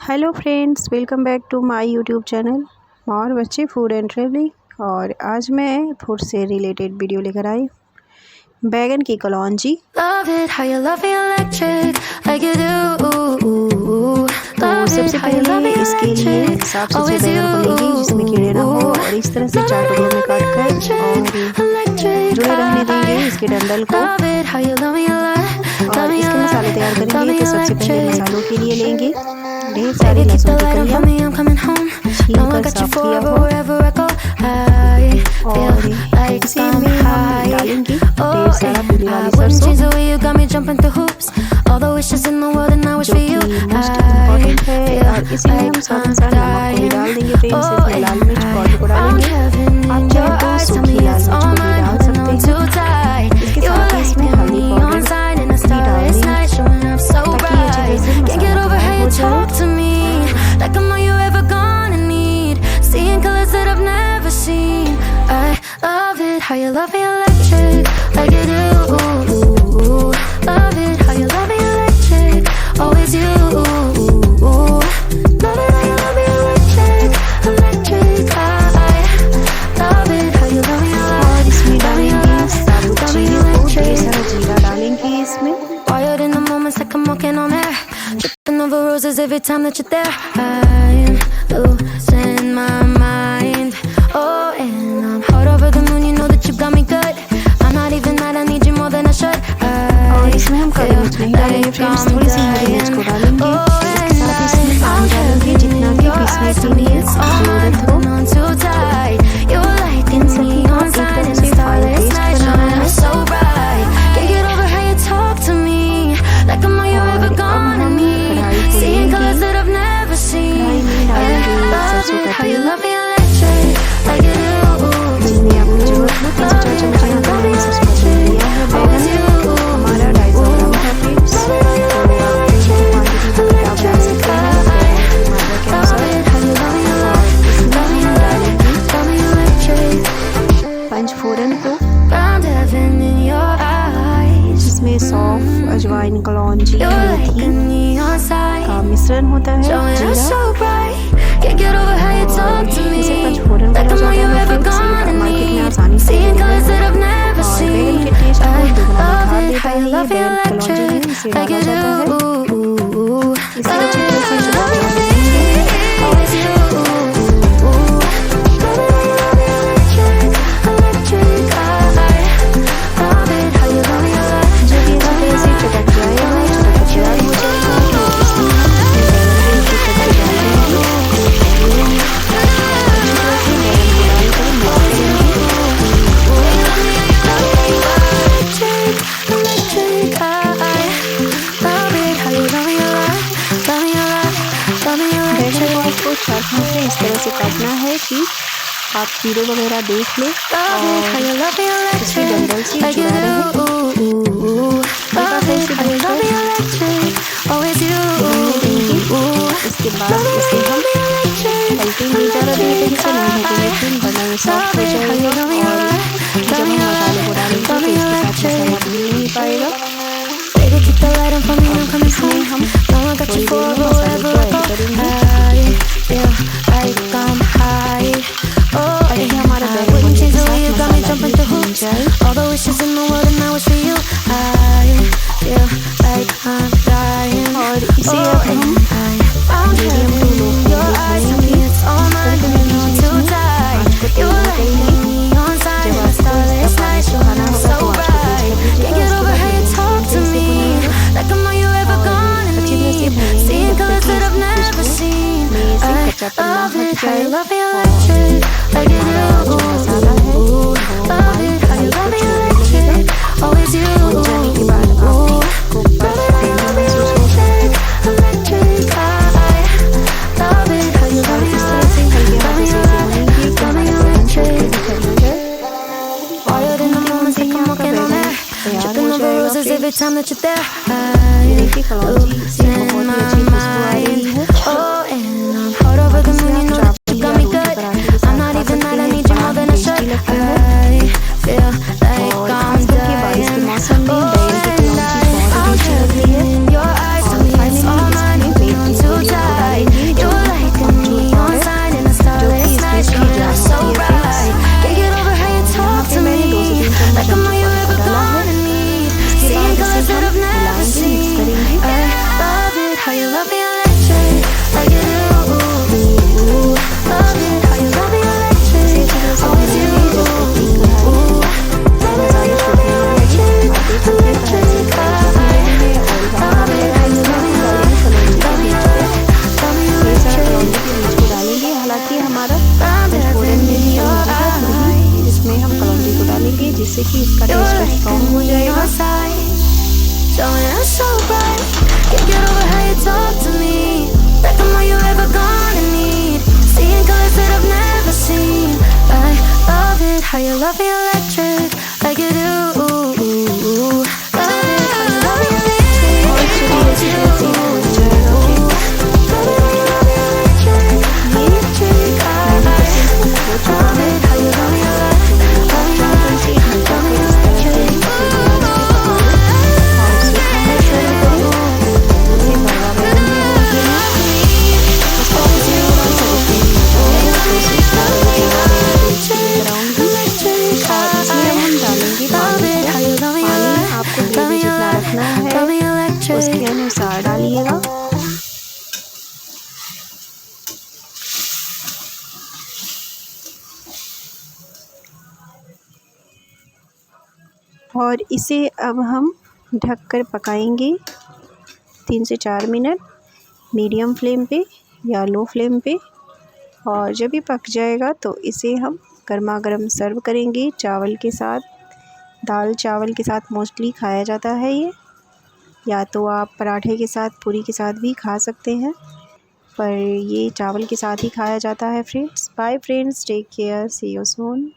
Hello friends, welcome back to my YouTube channel और बच्चे food and travelling. और आज मैं फूड से रिलेटेड वीडियो लेकर आई, बैगन की कलौंजी। तो सबसे पहले इसके लिए साफ सुथरे बैगन को लेंगे जिसमें कीड़े ना हो और इस तरह से 4 टुकड़ों में काट कर और जुड़े रहने देंगे इसके डंडल को। और इसके मसाले तैयार करेंगे। तो सबसे पहले मसालों के लिए लेंगे ढेर सारे लहसुन की कलियां छील कर साफ किया हो और इसी में हम डालेंगे ढेर सारा पीली वाली सरसों जो कि मोस्ट इम्पॉर्टेंट है। और इसी में हम स्वाद अनुसार नमक को भी डाल देंगे। फ्रेंड्स इसमें लाल मिर्च पाउडर को डालेंगे। आप चाहे तो सूखी लाल मिर्च को भी डाल सकते हैं। इसके साथ ही इसमें हल्दी पाउडर भी डाल दें ताकि अच्छी तरह से मसाला तैयार हो जाए। Like I'm all you ever gonna need. Seeing colors that I've never seen. I love it how you love me electric, like you do. Love it how you love me electric, always you. Love it how you love me electric, electric. I love it how you love me electric. और इसमें डालेंगे साबुत जीरा को, ढेर सारा जीरा डालेंगे इसमें। Wired in the moments like I'm walking on air. Tripping over roses every time that you're there. I'm losing my mind. Oh, and I'm hot over the moon. You know that you got me good. I'm not even mad. I need you more than I should. और इसमें हम काली मिर्च नहीं डालेंगे friends, थोड़ी सी हरी मिर्च को डालेंगे। इसके साथ इसमें पानी डालेंगे जितना कि पीसने के लिए जरूरत हो। इन सभी को एक तरह से फाइन पेस्ट बनाना है। Like I'm all you ever gonna need. Seeing colors that I've never seen. I love it how you love me electric, like you do. जितनी आपको जरूरत हो 3 से 4 चम्मच यहाँ मैंने सरसों का तेल लिया है। बैगन हमारा 250 ग्राम है फ्रेंड्स। तो आप क्वान्टिटी बढ़ा सकते हैं बैगन की मात्रा के अनुसार। और इसमें हम डालेंगे पंचफोरन को, जिसमें सौंफ, अजवाइन, कलौंजी, मेथी का मिश्रण होता है, जीरा। इसे पंचफोरन कहा जाता है फ्रेंड्स। मार्केट में आसानी से मिलेगा और बैगन के टेस्ट को दुगना निखार देता है। ये बैगन कलौंजी में इसे डाला जाता है। इसे अच्छी तरह से चला देंगे। इस तरह से काटना है कि आप कीड़े वगैरह देख लें और इसकी डंडल से जुड़ा रहे। इसके बाद इसे हम पलटेंगे, ज़्यादा देर तक इसे नहीं ढकेंगे, फिर बना सॉफ्ट हो जाएगा। और जब हम मसाले को डालेंगे तो इसके साथ मसाला भून नहीं पाएगा। इसमें हम थोड़ी देर में मसाले को ऐड करेंगे। ताकि हमारा बैगन बनने के साथ मसाला भी भून जाए। और इसे अब हम मीडियम टू लो फ्लेम में आँच को तेज करेंगे। जब आपको इसका पानी सुखाना होगा तो आँच को तेज कर दीजिएगा। उसके बाद अच्छी तरह से भूनेंगे में इसे कच्चापन ना हट जाए। और हमारा जो मसाला है वो हल्का चलने लगेगा। भून जाने के बाद आपको फ्लेवर महसूस होगा। और इस तरह से हल्के हाथों से भूनेंगे कि हमारा बैगन छूट के बिखर न जाए। और आपका बैगन तैयार हो जाएगा। ये देखिए कलौंजी से बहुत ही अच्छी खुशबू आ रही है। बारिश के मौसम में बैगन की कलौंजी बहुत ही अच्छी लगती है। और फाइनली इसमें बेक की डालेंगे। you love me electric like you do. Love it how you love me electric like you do. Love it how you love me electric, electric. Love it how you love me electric, love me electric, love me electric. उसके अनुसार डालिएगा। और इसे अब हम ढककर पकाएंगे 3 से 4 मिनट मीडियम फ्लेम पे या लो फ्लेम पे। और जब ये पक जाएगा तो इसे हम गर्मा गर्म सर्व करेंगे चावल के साथ। दाल चावल के साथ मोस्टली खाया जाता है ये, या तो आप पराठे के साथ पूरी के साथ भी खा सकते हैं, पर ये चावल के साथ ही खाया जाता है friends. Bye friends, take care, see you soon.